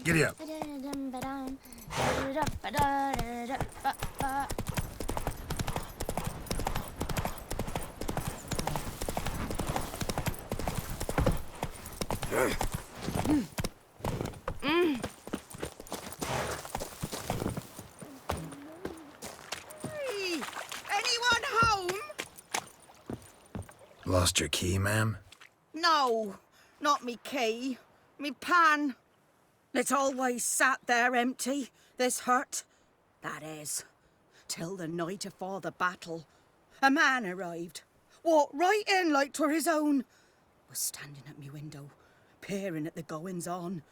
Giddy up. Hey, anyone home? Lost your key, ma'am? No, not me key. Me pan. It's always sat there empty, this hut. That is, till the night afore the battle. A man arrived, walked right in like 'twere his own. Was standing at me window, peering at the goings-on.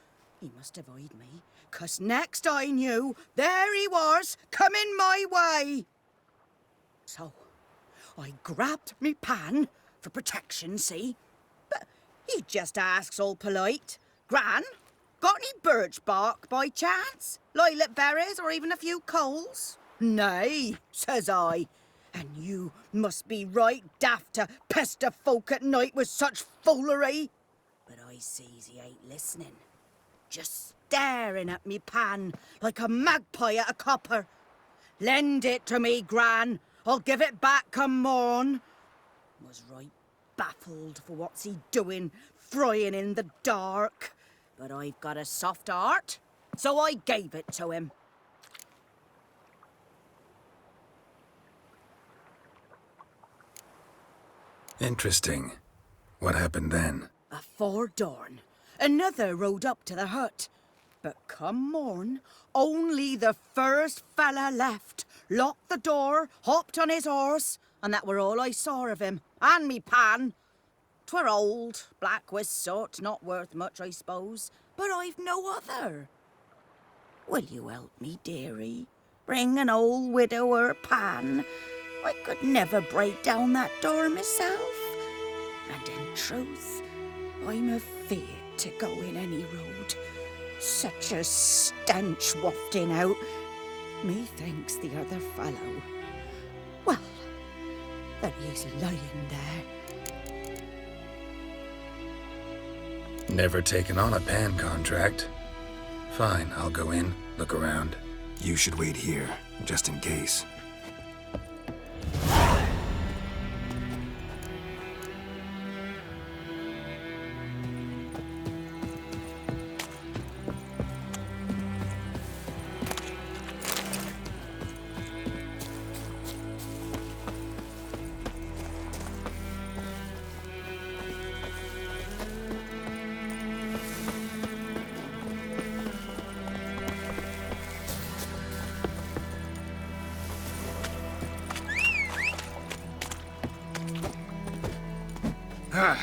He must have eyed me, 'cause next I knew, there he was, coming my way. So, I grabbed me pan, for protection, see? But he just asks all polite, Gran, got any birch bark by chance? Lilac berries or even a few coals? Nay, says I. And you must be right daft to pester folk at night with such foolery. But I sees he ain't listening. Just staring at me pan like a magpie at a copper. Lend it to me, Gran. I'll give it back come morn. Was right baffled for what's he doing, frying in the dark. But I've got a soft heart, so I gave it to him. Interesting. What happened then? Afore dawn, another rode up to the hut. But come morn, only the first fella left, locked the door, hopped on his horse, and that were all I saw of him, and me pan. 'Twere old, black with soot, not worth much, I suppose, but I've no other. Will you help me, dearie? Bring an old widower pan. I could never break down that door myself. And in truth, I'm afeard to go in any road. Such a stench wafting out. Methinks the other fellow, well, that he's lying there. Never taken on a pan contract. Fine, I'll go in, look around. You should wait here, just in case. Ah.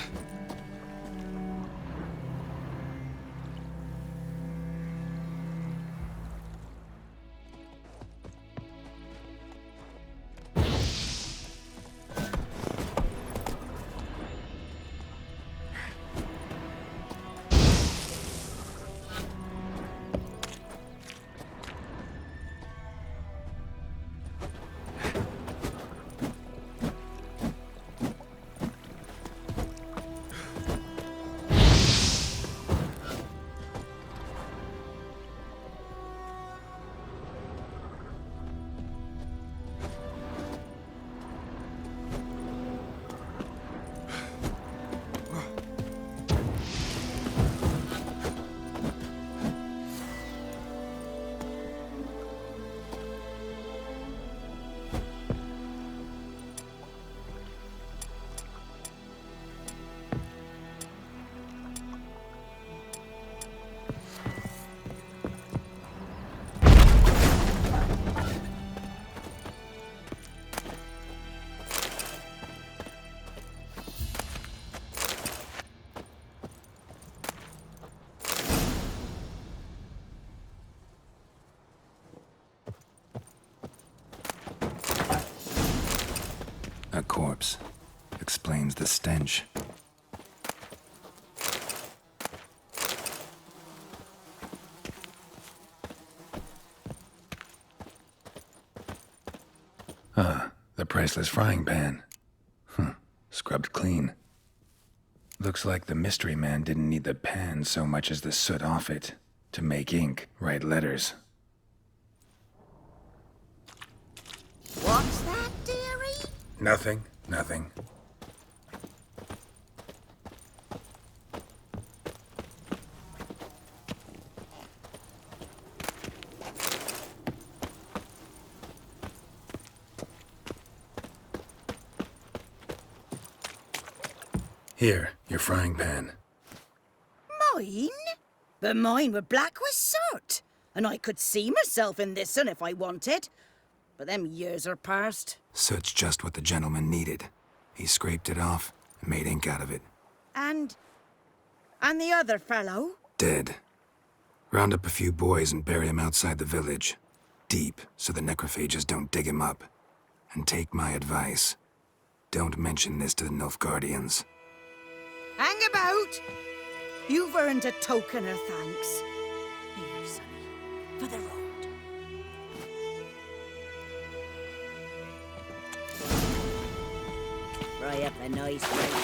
A corpse. Explains the stench. Ah, the priceless frying pan. Scrubbed clean. Looks like the mystery man didn't need the pan so much as the soot off it. To make ink, write letters. What's that, dearie? Nothing, nothing. Here, your frying pan. Mine? But mine were black with soot. And I could see myself in this one if I wanted. But them years are past. Soot's just what the gentleman needed. He scraped it off and made ink out of it. And the other fellow? Dead. Round up a few boys and bury him outside the village. Deep, so the necrophages don't dig him up. And take my advice. Don't mention this to the Nilfgaardians. Hang about! You've earned a token of thanks. Here, sonny, for the road. Fry up a nice plate.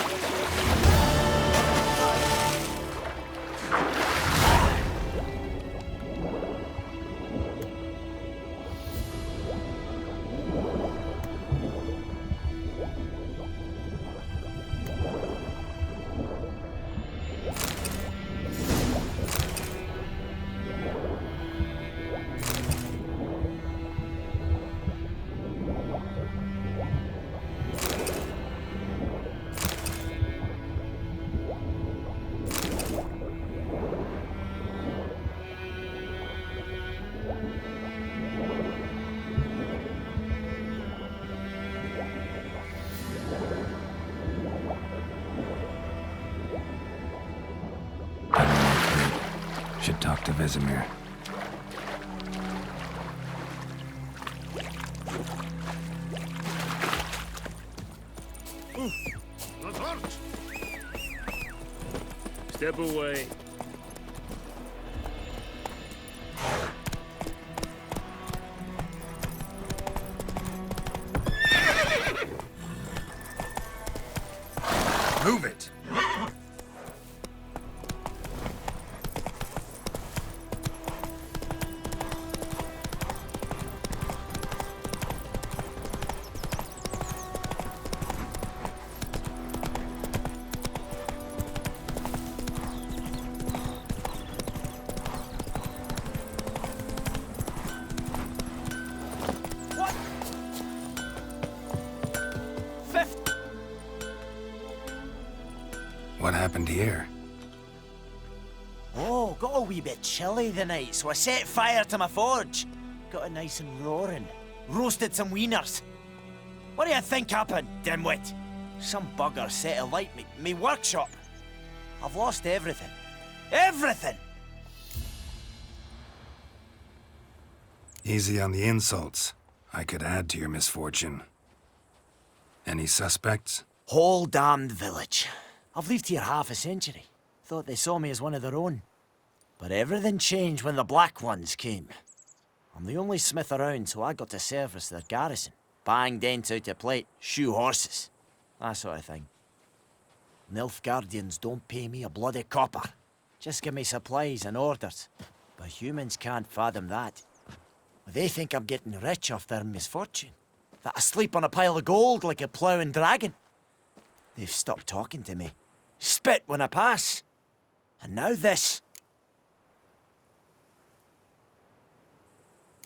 Should talk to Vesemir. Step away. Move it! What happened here? Oh, got a wee bit chilly the night, so I set fire to my forge. Got it nice and roaring. Roasted some wieners. What do you think happened, dimwit? Some bugger set alight me workshop. I've lost everything. Everything! Easy on the insults. I could add to your misfortune. Any suspects? Whole damned village. I've lived here half a century. Thought they saw me as one of their own. But everything changed when the Black Ones came. I'm the only smith around, so I got to service their garrison. Bang dents out of plate, shoe horses. That sort of thing. Nilfgaardians don't pay me a bloody copper. Just give me supplies and orders. But humans can't fathom that. They think I'm getting rich off their misfortune. That I sleep on a pile of gold like a ploughing dragon. They've stopped talking to me. Spit when I pass. And now this.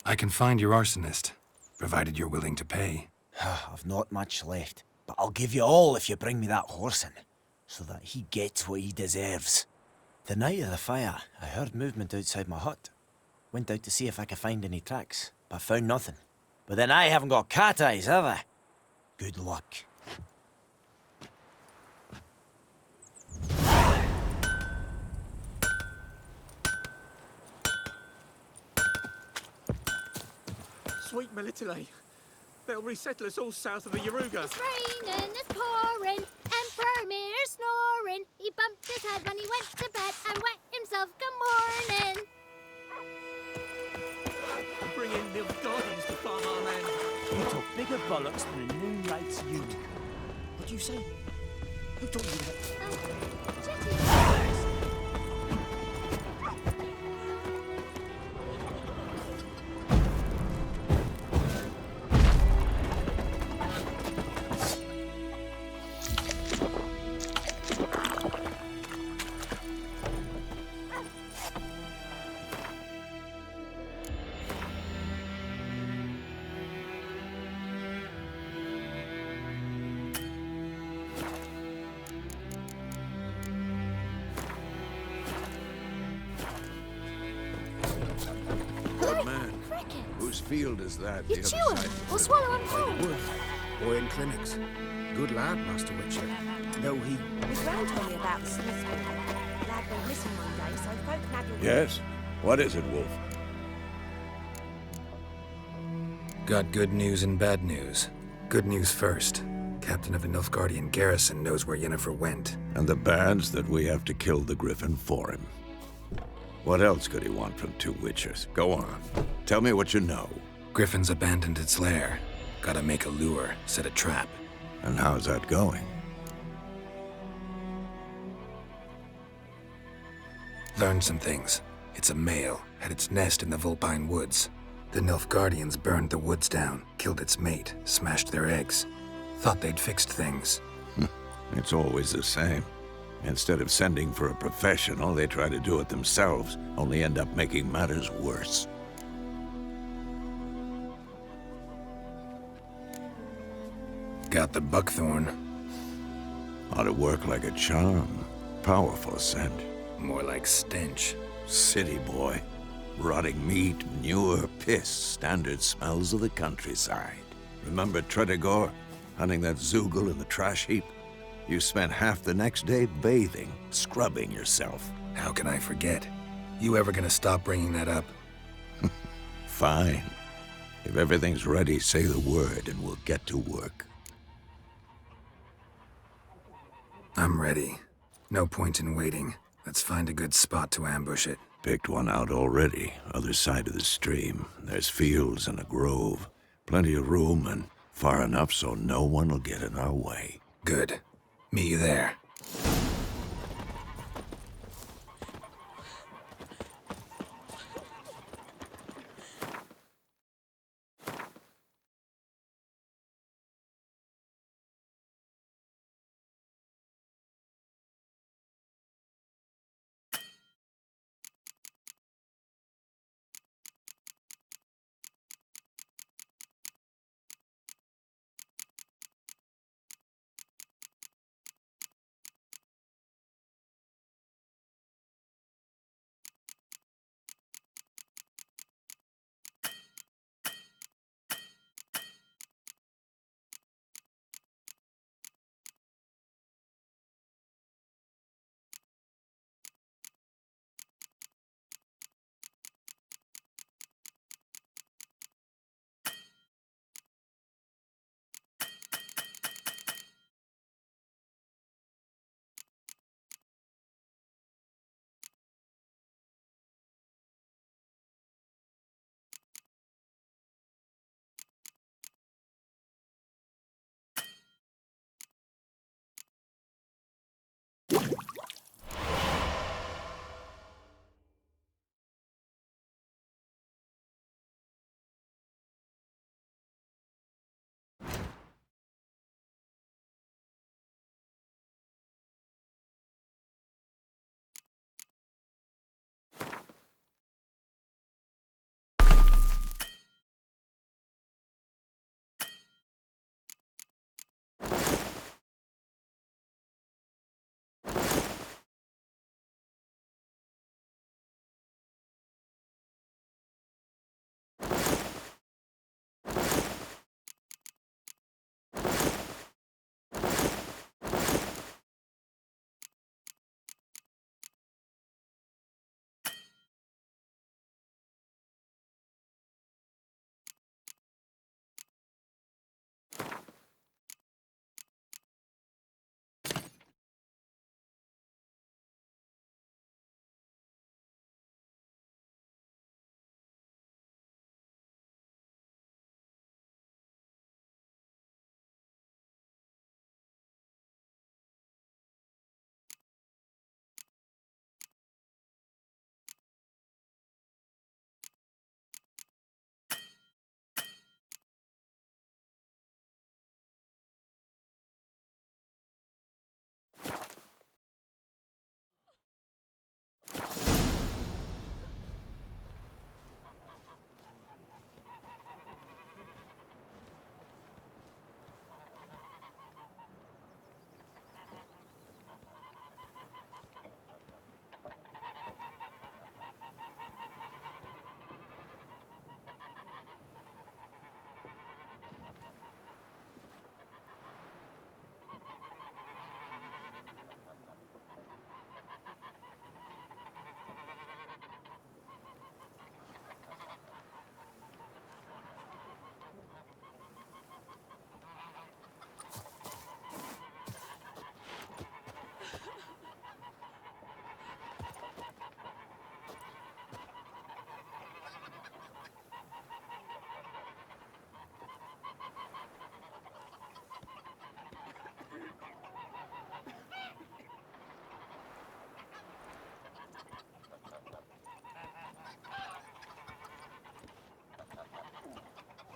I can find your arsonist, provided you're willing to pay. I've not much left, but I'll give you all if you bring me that horse in, so that he gets what he deserves. The night of the fire, I heard movement outside my hut. Went out to see if I could find any tracks, but found nothing. But then I haven't got cat eyes, have I? Good luck. Sweet Melitele. They'll resettle us all south of the Yaruga. It's raining, it's pouring, and Vermeer's snoring. He bumped his head when he went to bed and wet himself. Good morning. Bring in Nilfgaardians to farm our land. You talk bigger bollocks than a noon right's you. What do you say? Who told you that? field is that? You the chew other 'em side of or the swallow 'em whole. Wood, or in clinics. Good lad, Master Witcher. Though he... My gran told me about the Smith boy. Lad went missing one day, so folk nagged. Yes? What is it, Wolf? Got good news and bad news. Good news first. Captain of the Nilfgaardian garrison knows where Yennefer went. And the bad's that we have to kill the Griffin for him. What else could he want from two Witchers? Go on. Tell me what you know. Griffin's abandoned its lair. Gotta make a lure, set a trap. And how's that going? Learned some things. It's a male, had its nest in the Vulpine Woods. The Nilfgaardians burned the woods down, killed its mate, smashed their eggs. Thought they'd fixed things. It's always the same. Instead of sending for a professional, they try to do it themselves, only end up making matters worse. Got the buckthorn. Ought to work like a charm. Powerful scent. More like stench. City boy. Rotting meat, manure, piss, standard smells of the countryside. Remember Tredegor? Hunting that Zoogle in the trash heap? You spent half the next day bathing, scrubbing yourself. How can I forget? You ever gonna stop bringing that up? Fine. If everything's ready, say the word and we'll get to work. I'm ready. No point in waiting. Let's find a good spot to ambush it. Picked one out already, other side of the stream. There's fields and a grove. Plenty of room and far enough so no one will get in our way. Good. Meet you there.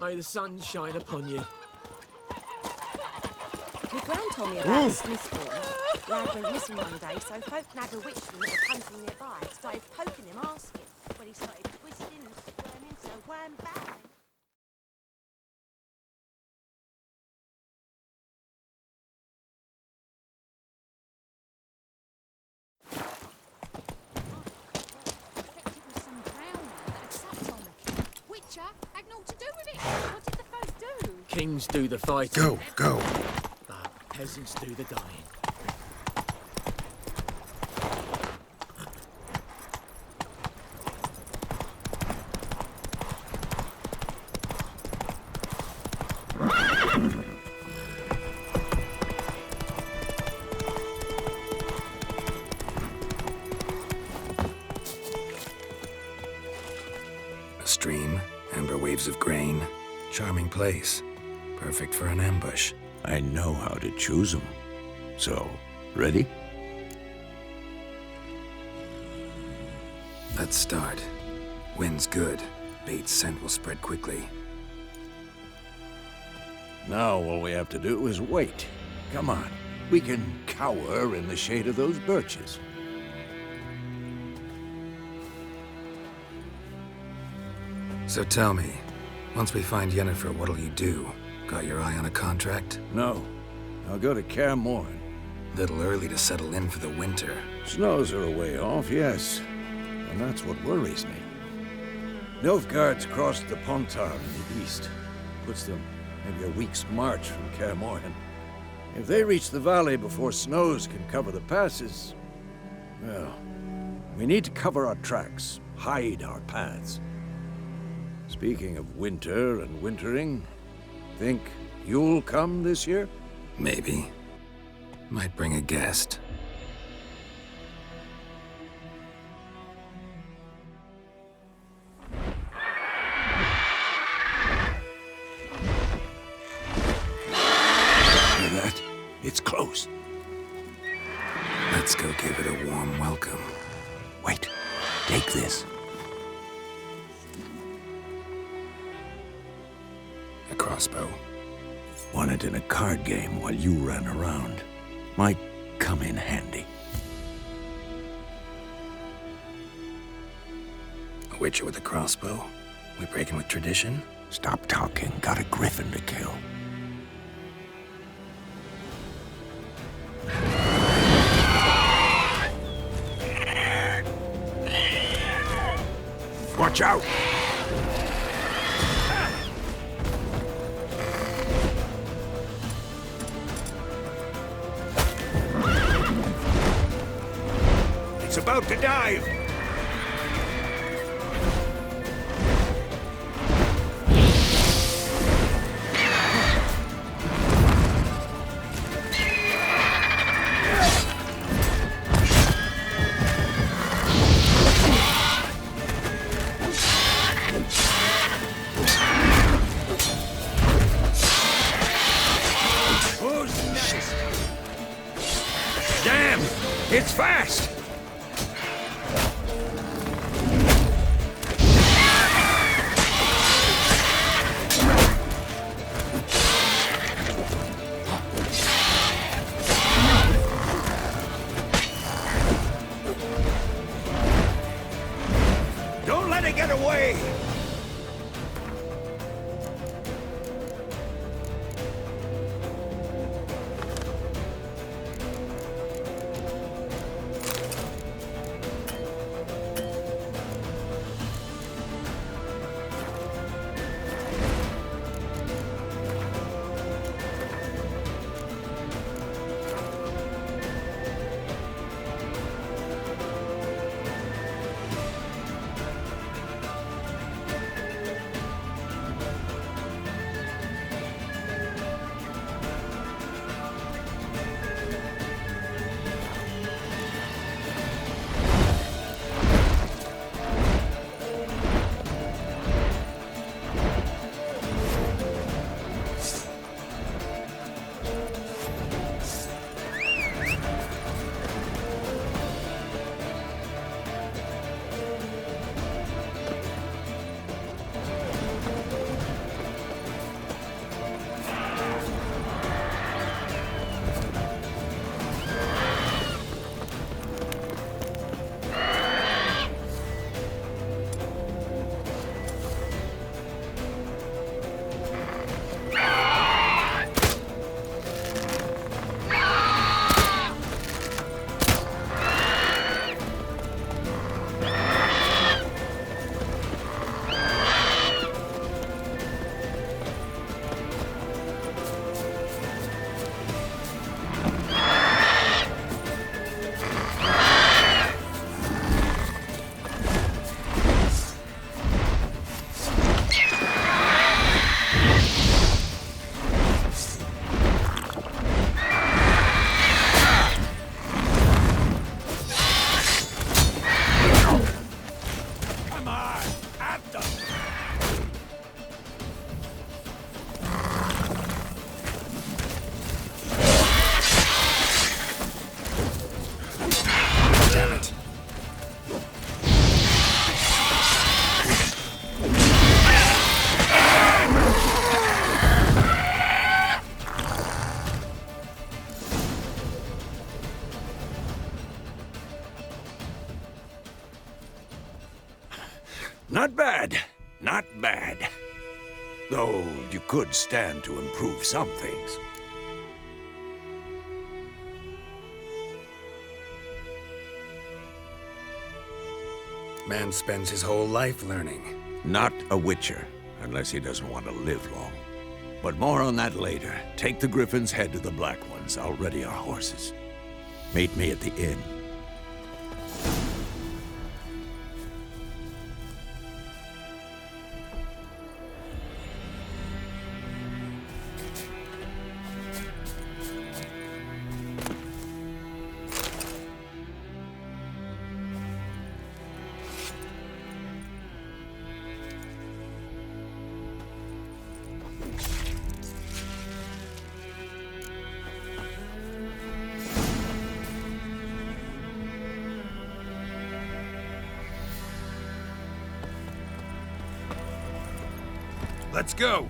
May the sun shine upon you. My gran told me about a Smith boy. Lad went missing one day, so folk nagged a witchman at the country nearby. Started poking him, asking. When he started twisting and squirming, so wham bang. Expected was some drowned that had sucked on the Witcher had naught to do with it. What did the folk do? Kings do the fighting, Go. but peasants do the dying. A stream, amber waves of grain. Charming place. Perfect for an ambush. I know how to choose them. So, ready? Let's start. Wind's good. Bait's scent will spread quickly. Now all we have to do is wait. Come on. We can cower in the shade of those birches. So tell me, once we find Yennefer, what'll you do? Got your eye on a contract? No. I'll go to Kaer Morhen. Little early to settle in for the winter. Snows are a way off, yes. And that's what worries me. Nilfgaard's crossed the Pontar in the east. Puts them maybe a week's march from Kaer Morhen. If they reach the valley before snows can cover the passes, well, we need to cover our tracks, hide our paths. Speaking of winter and wintering, think you'll come this year? Maybe. Might bring a guest. Hear that? It's close. Let's go give it a warm welcome. Wait, take this. A crossbow. Won it in a card game while you ran around. Might come in handy. A witcher with a crossbow? We breaking with tradition? Stop talking. Got a griffin to kill. Watch out! It's about to dive! Who's next? Damn! It's fast! Don't let it get away! Not bad. Not bad. Though you could stand to improve some things. Man spends his whole life learning. Not a Witcher, unless he doesn't want to live long. But more on that later. Take the Griffin's head to the Black Ones. I'll ready our horses. Meet me at the inn. Let's go!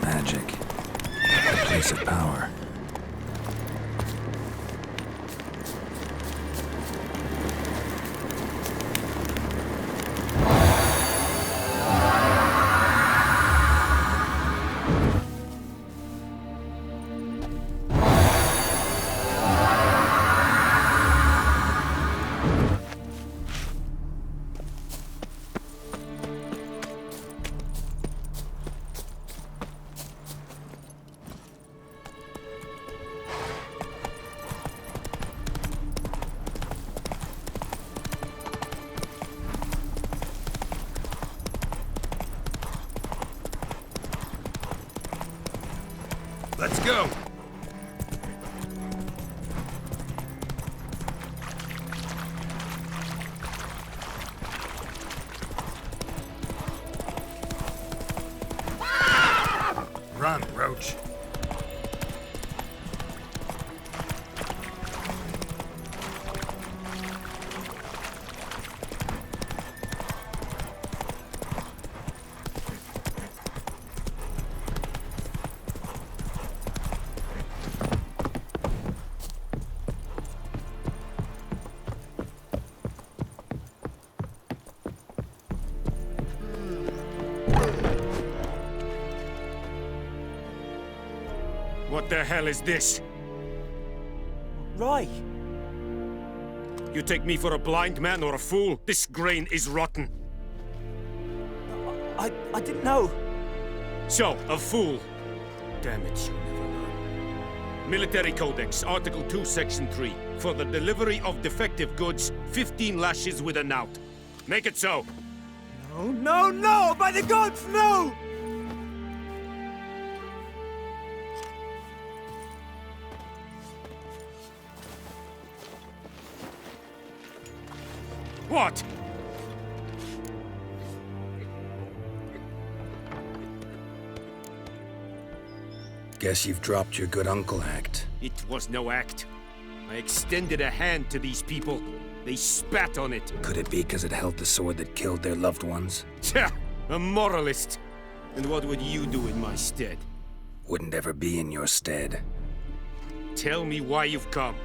Magic. A place of power. Let's go! Run, Roach. What the hell is this? Roy! You take me for a blind man or a fool? This grain is rotten. I didn't know. So, a fool. Damn it, you'll never learn. Military Codex, Article 2, Section 3. For the delivery of defective goods, 15 lashes with a knout. Make it so. No, no, no! By the gods, no! What? Guess you've dropped your good uncle act. It was no act. I extended a hand to these people. They spat on it. Could it be because it held the sword that killed their loved ones? Tja, a moralist. And what would you do in my stead? Wouldn't ever be in your stead. Tell me why you've come.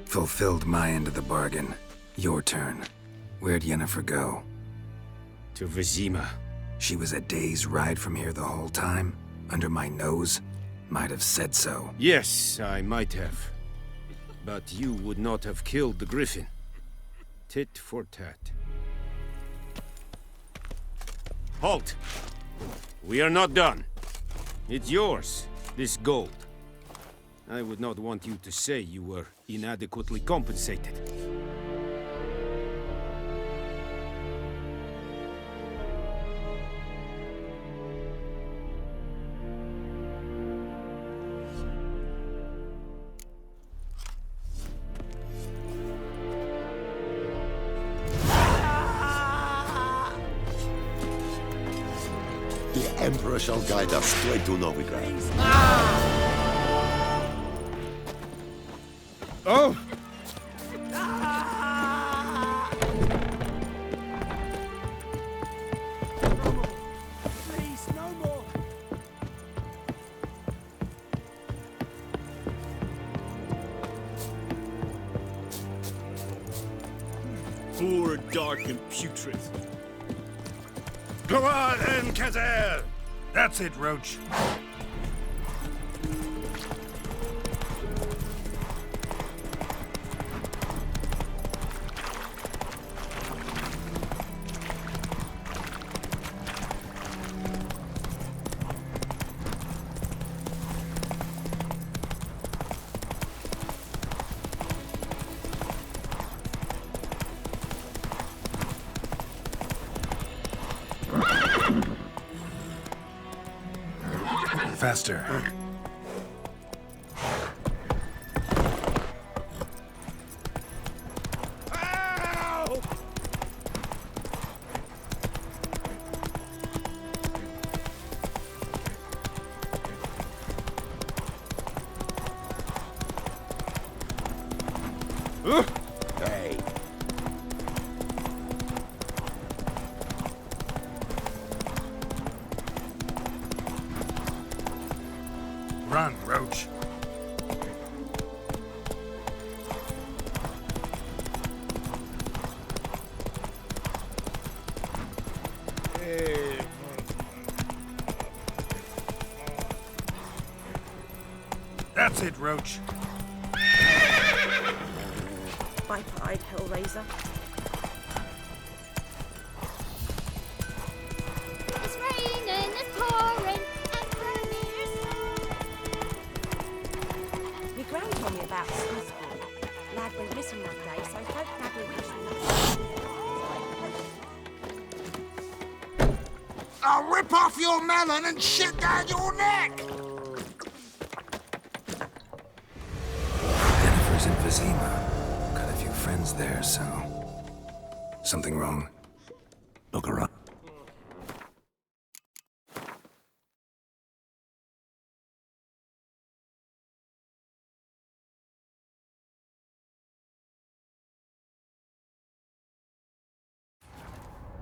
Fulfilled my end of the bargain. Your turn. Where'd Yennefer go? To Vizima. She was a day's ride from here the whole time? Under my nose? Might have said so. Yes, I might have. But you would not have killed the Griffin. Tit for tat. Halt! We are not done. It's yours, this gold. I would not want you to say you were inadequately compensated. The Emperor shall guide us straight to Novigrad. Oh! Please, no more. Poor, dark, and putrid. Go on, Kazar! That's it, Roach. Faster. Hey. Run, Roach. That's it, Roach. Viper-eyed Hellraiser. It's raining, it's pouring, and Vermeer's My gran told me about Smithsburg. Lad went missing one day, so folk never wished I'll rip off your melon and shit down your neck! Jennifer's in Vizima. Got a few friends there, so... Something wrong? Look around.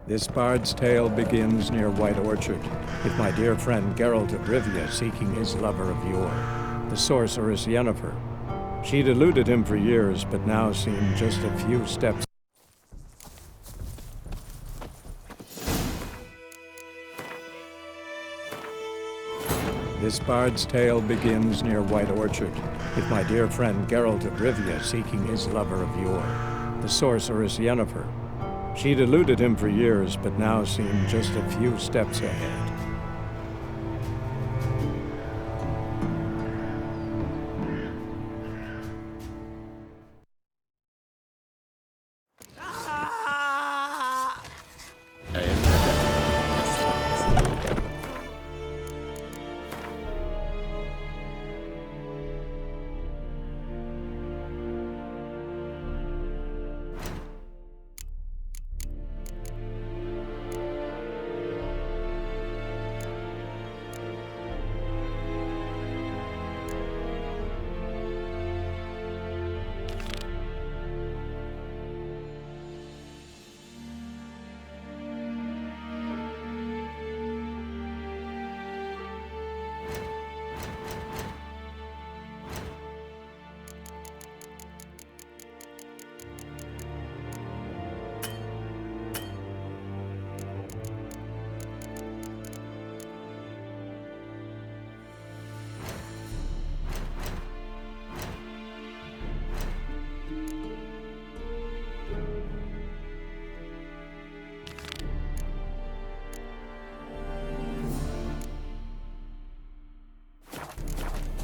This bard's tale begins near White Orchard, with my dear friend Geralt of Rivia seeking his lover of yore, the sorceress Yennefer. She'd eluded him for years, but now seemed just a few steps. This bard's tale begins near White Orchard, with my dear friend Geralt of Rivia seeking his lover of yore, the sorceress Yennefer. She'd eluded him for years, but now seemed just a few steps ahead.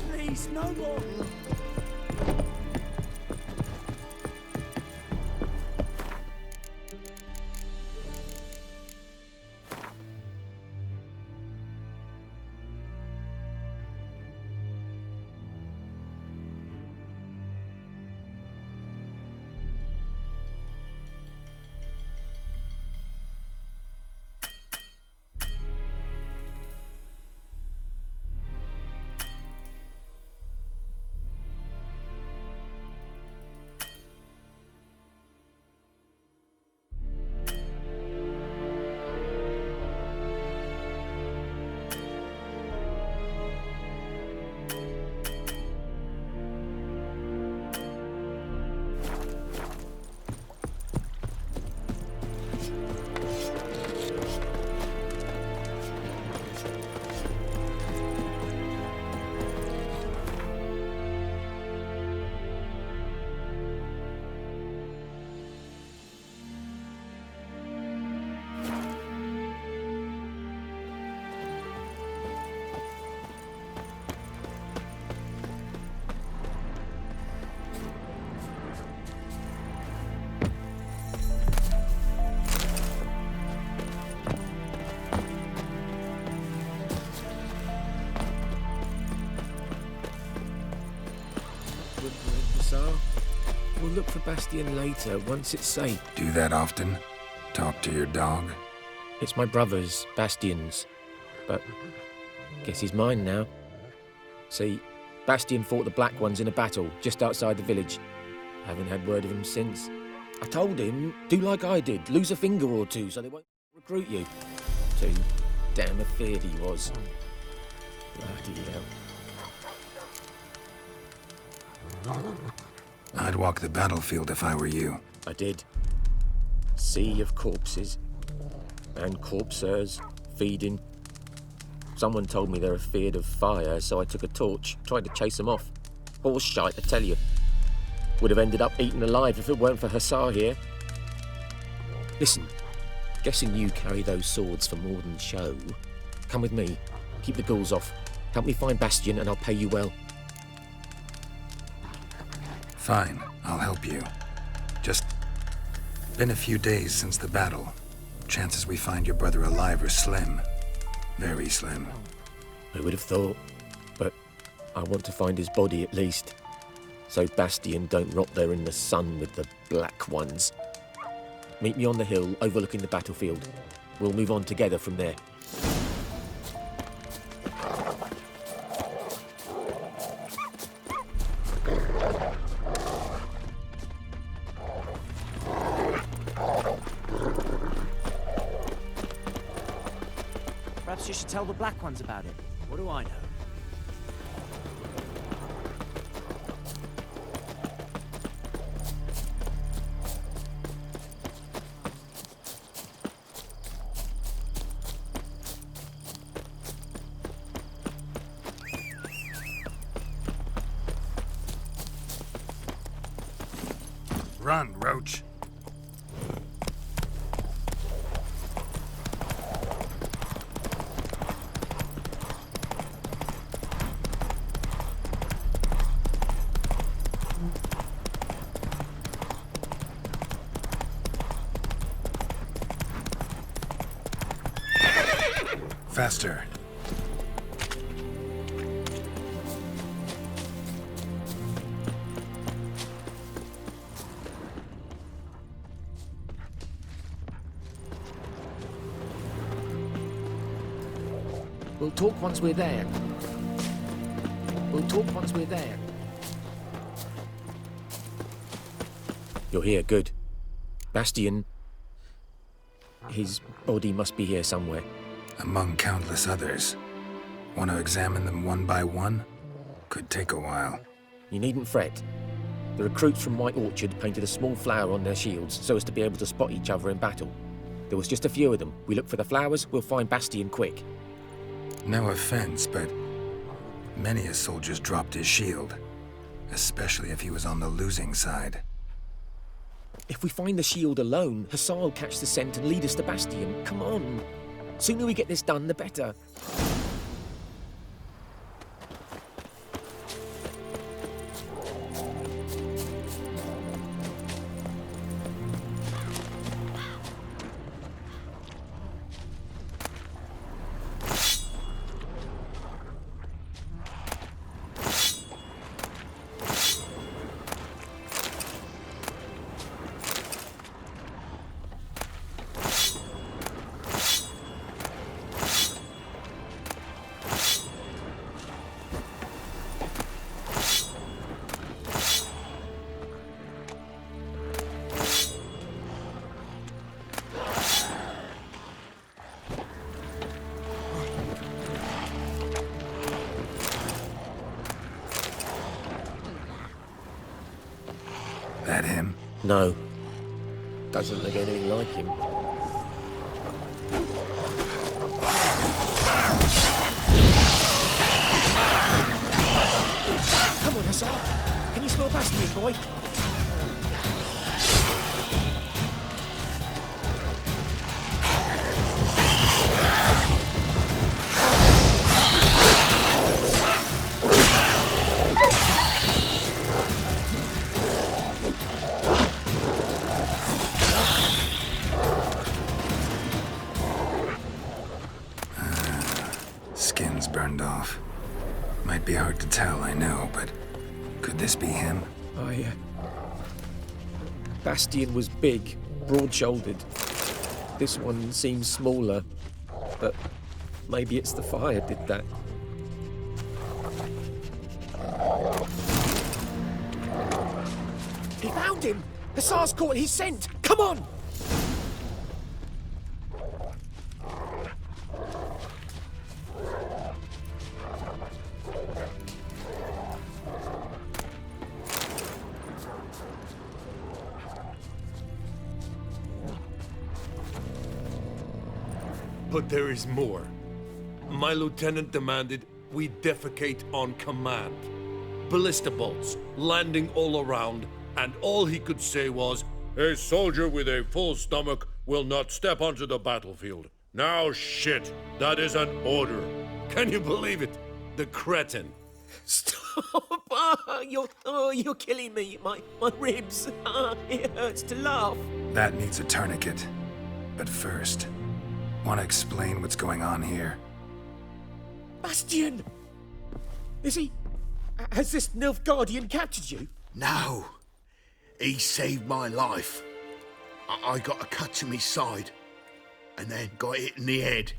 Please, no more. look for Bastion later, once it's safe. Do that often? Talk to your dog? It's my brother's, Bastion's. But guess he's mine now. See, Bastion fought the Black Ones in a battle just outside the village. Haven't had word of him since. I told him, do like I did, lose a finger or two so they won't recruit you. Too damn afeard he was. Bloody hell. I'd walk the battlefield if I were you. I did. Sea of corpses. And corpsers, feeding. Someone told me they're afeard of fire, so I took a torch, tried to chase them off. Horse shite, I tell you. Would have ended up eaten alive if it weren't for Hussar here. Listen, guessing you carry those swords for more than show. Come with me. Keep the ghouls off. Help me find Bastion and I'll pay you well. Fine, I'll help you. Just been a few days since the battle. Chances we find your brother alive are slim. Very slim. I would have thought, but I want to find his body at least. So Bastion don't rot there in the sun with the Black Ones. Meet me on the hill overlooking the battlefield. We'll move on together from there. Perhaps you should tell the Black Ones about it. What do I know? Run, Roach. Faster. We'll talk once we're there. We'll talk once we're there. You're here, good. Bastion. His body must be here somewhere. Among countless others. Want to examine them one by one? Could take a while. You needn't fret. The recruits from White Orchard painted a small flower on their shields so as to be able to spot each other in battle. There was just a few of them. We look for the flowers, we'll find Bastion quick. No offense, but many a soldier's dropped his shield. Especially if he was on the losing side. If we find the shield alone, Hussar will catch the scent and lead us to Bastion. Come on. Sooner we get this done, the better. That him? No. Doesn't look anything like him. Come on, Hussar. Can you smell Bastion, boy? Skin's burned off. Might be hard to tell, I know, but could this be him? Bastian was big, broad-shouldered. This one seems smaller, but maybe it's the fire did that. He found him! Hussar's caught his scent! Come on! But there is more. My lieutenant demanded we defecate on command. Ballista bolts, landing all around, and all he could say was, "A soldier with a full stomach will not step onto the battlefield." Now shit, that is an order. Can you believe it? The cretin. Stop! You're killing me. My ribs. It hurts to laugh. That needs a tourniquet. But first, want to explain what's going on here? Bastian! Is he... Has this Nilfgaardian captured you? No. He saved my life. I got a cut to my side, and then got hit in the head.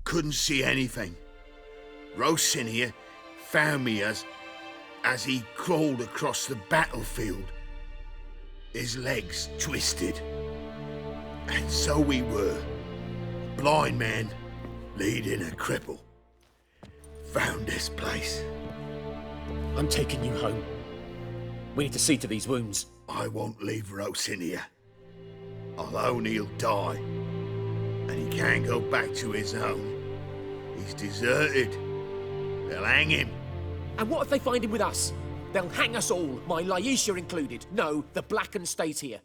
Couldn't see anything. Rosinia found me as he crawled across the battlefield. His legs twisted. And so we were. A blind man leading a cripple. Found this place. I'm taking you home. We need to see to these wounds. I won't leave Rosinia. Alone he'll die. And he can't go back to his home. He's deserted. They'll hang him. And what if they find him with us? They'll hang us all, my Laetitia included. No, the Blacken stays here.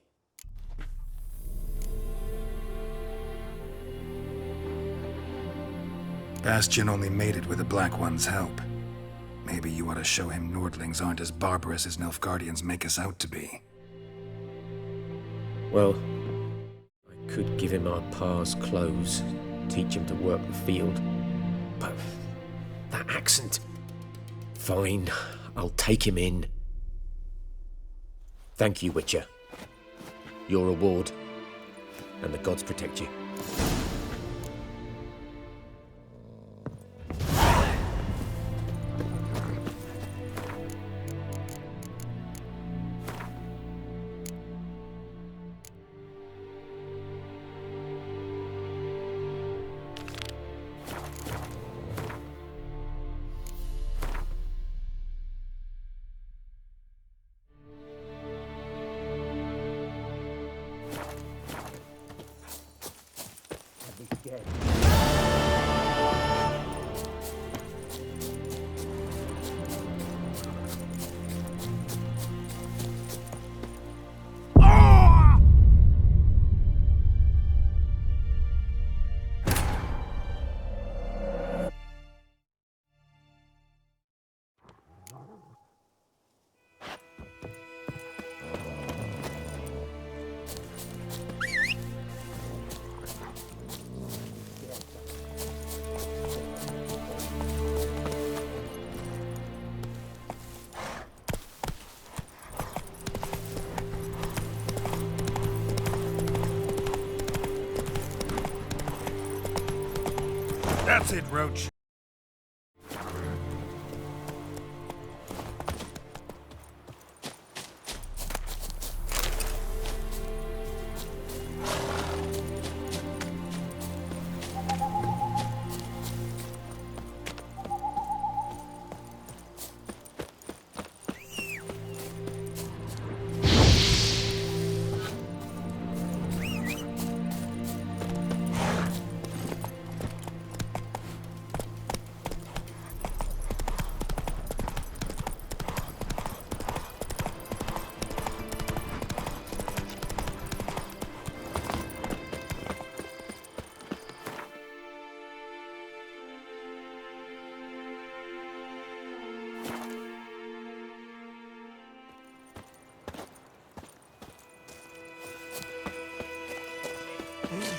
Bastian only made it with the Black One's help. Maybe you ought to show him Nordlings aren't as barbarous as Nilfgaardians make us out to be. Well, I could give him our pa's clothes, teach him to work the field. But that accent... Fine, I'll take him in. Thank you, Witcher. Your reward, and the gods protect you. That's it, Roach.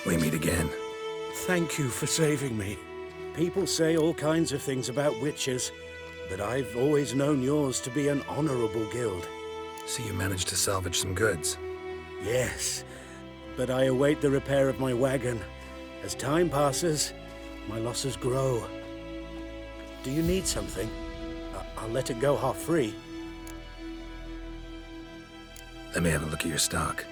We meet again. Thank you for saving me. People say all kinds of things about witches, but I've always known yours to be an honorable guild. So you managed to salvage some goods. Yes, but I await the repair of my wagon. As time passes, my losses grow. Do you need something? I'll let it go half-free. Let me have a look at your stock.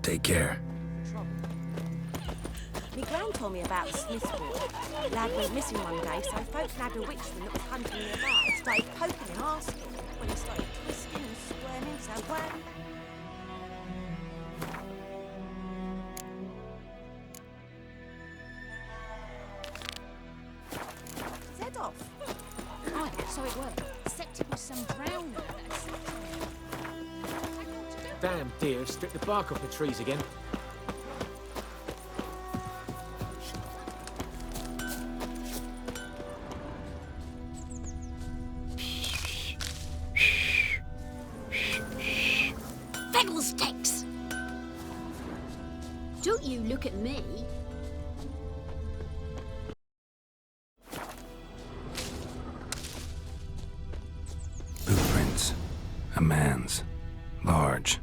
Take care. Me gran told me about the Smith's boy. Lad went missing one day, so folk nabbed a witchman that was hunting nearby. Started poking him, asking. When he started twisting and squirming, so wham. His head off. Right, so it worked. Except it was some drowner that set him. Damn deer, stripped the bark off the trees again. Fiddlesticks! Don't you look at me. Footprints. A man's. Large.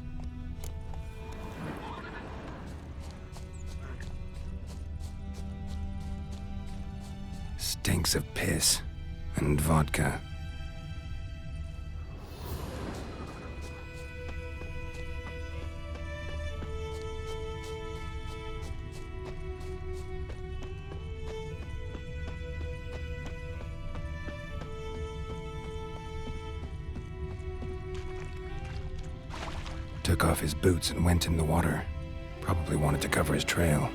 Stinks of piss and vodka. Took off his boots and went in the water. Probably wanted to cover his trail.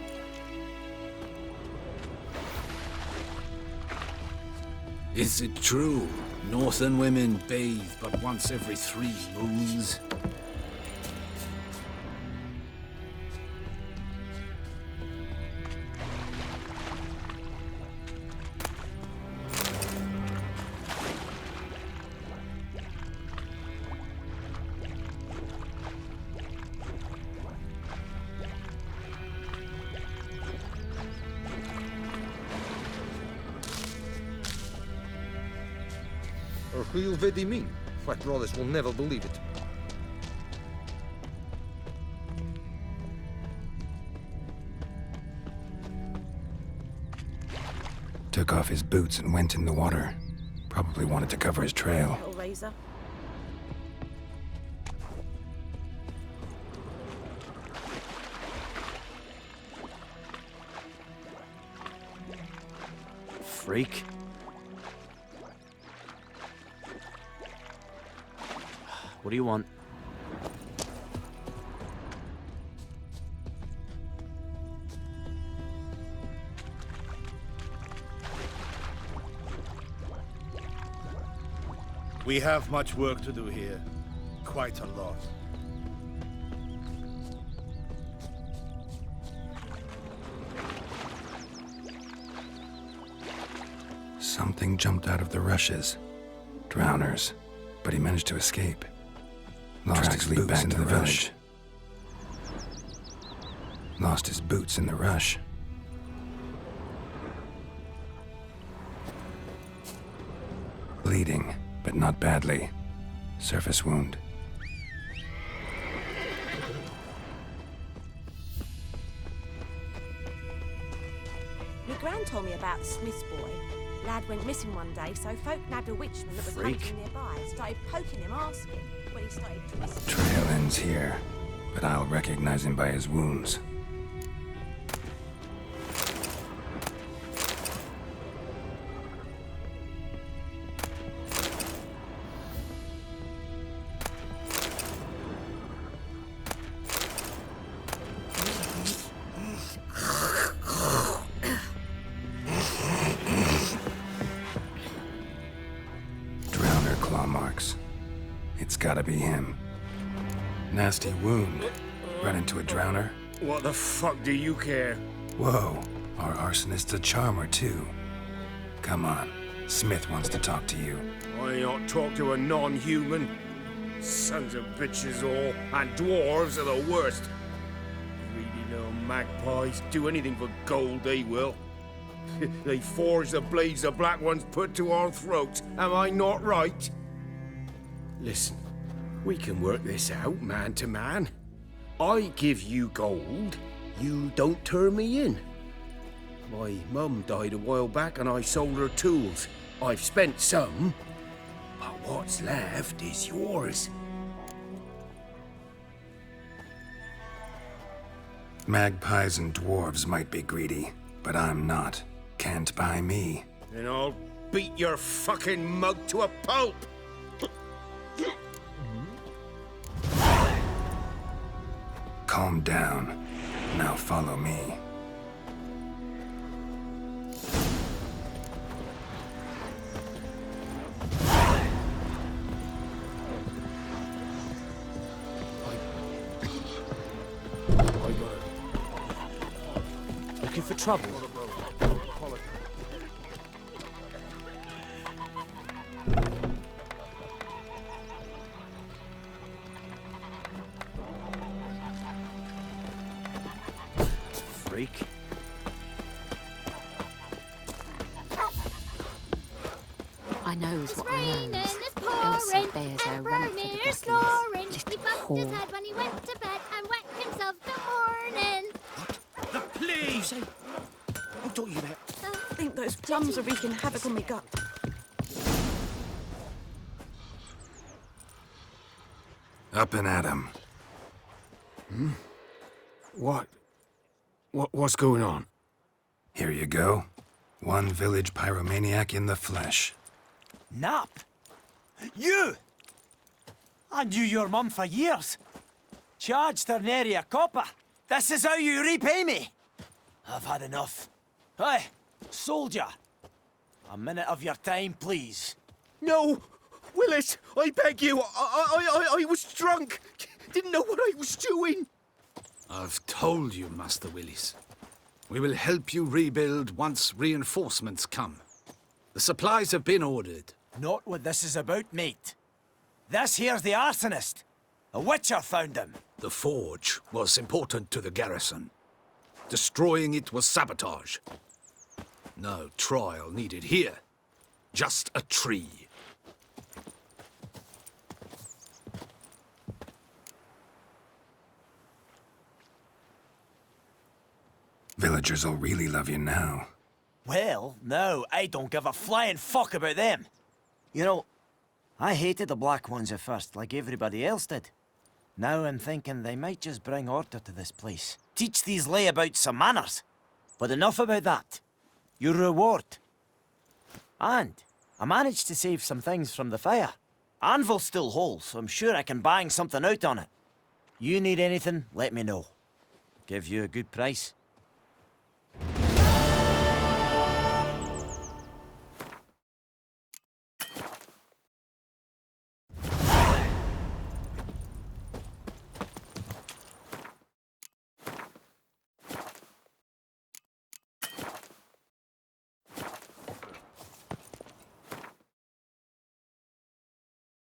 Is it true? Northern women bathe but once every 3 moons? Or who'll vedi mean? Fat Rollers will never believe it. Took off his boots and went in the water. Probably wanted to cover his trail. Little razor. Freak. What do you want? We have much work to do here. Quite a lot. Something jumped out of the rushes. Drowners. But he managed to escape. Lost his boots back into the village. Lost his boots in the rush. Bleeding, but not badly. Surface wound. Me gran told me about the Smith's boy. Lad went missing one day, so folk nabbed a witchman that was hunting nearby. Started poking him, asking. When he started twisting. Trail ends here, but I'll recognize him by his wounds. gotta be him. Nasty wound. Run into a drowner? What the fuck do you care? Whoa, our arsonist's a charmer too. Come on, Smith wants to talk to you. I not talk to a non-human. Sons of bitches all, and dwarves are the worst. Greedy little magpies do anything for gold, they will. They forge the blades the Black Ones put to our throats. Am I not right? Listen, we can work this out man to man. I give you gold, you don't turn me in. My mum died a while back and I sold her tools. I've spent some, but what's left is yours. Magpies and dwarves might be greedy, but I'm not. Can't buy me. And I'll beat your fucking mug to a pulp! Calm down. Now follow me. Looking for trouble? Freak. I knows what I raining, knows. it's Elsa pouring, bears her and run for the Vermeer's buckles. snoring. He Little bumped his whore. head when he went to bed and wet himself good morning. The police! I'll talk you about. I think those plums are wreaking havoc on my gut. Up and at 'em. What's going on? Here you go. One village pyromaniac in the flesh. Nap? You! I knew your mum for years. Charged her nary a copper. This is how you repay me. I've had enough. Hey, soldier. A minute of your time, please. No! Willis, I beg you! I was drunk! Didn't know what I was doing! I've told you, Master Willis. We will help you rebuild once reinforcements come. The supplies have been ordered. Not what this is about, mate. This here's the arsonist. A witcher found him. The forge was important to the garrison. Destroying it was sabotage. No trial needed here. Just a tree. Villagers will really love you now. Well, no, I don't give a flying fuck about them. You know, I hated the Black Ones at first, like everybody else did. Now I'm thinking they might just bring order to this place. Teach these layabouts some manners. But enough about that. Your reward. And I managed to save some things from the fire. Anvil's still whole, so I'm sure I can bang something out on it. You need anything, let me know. Give you a good price.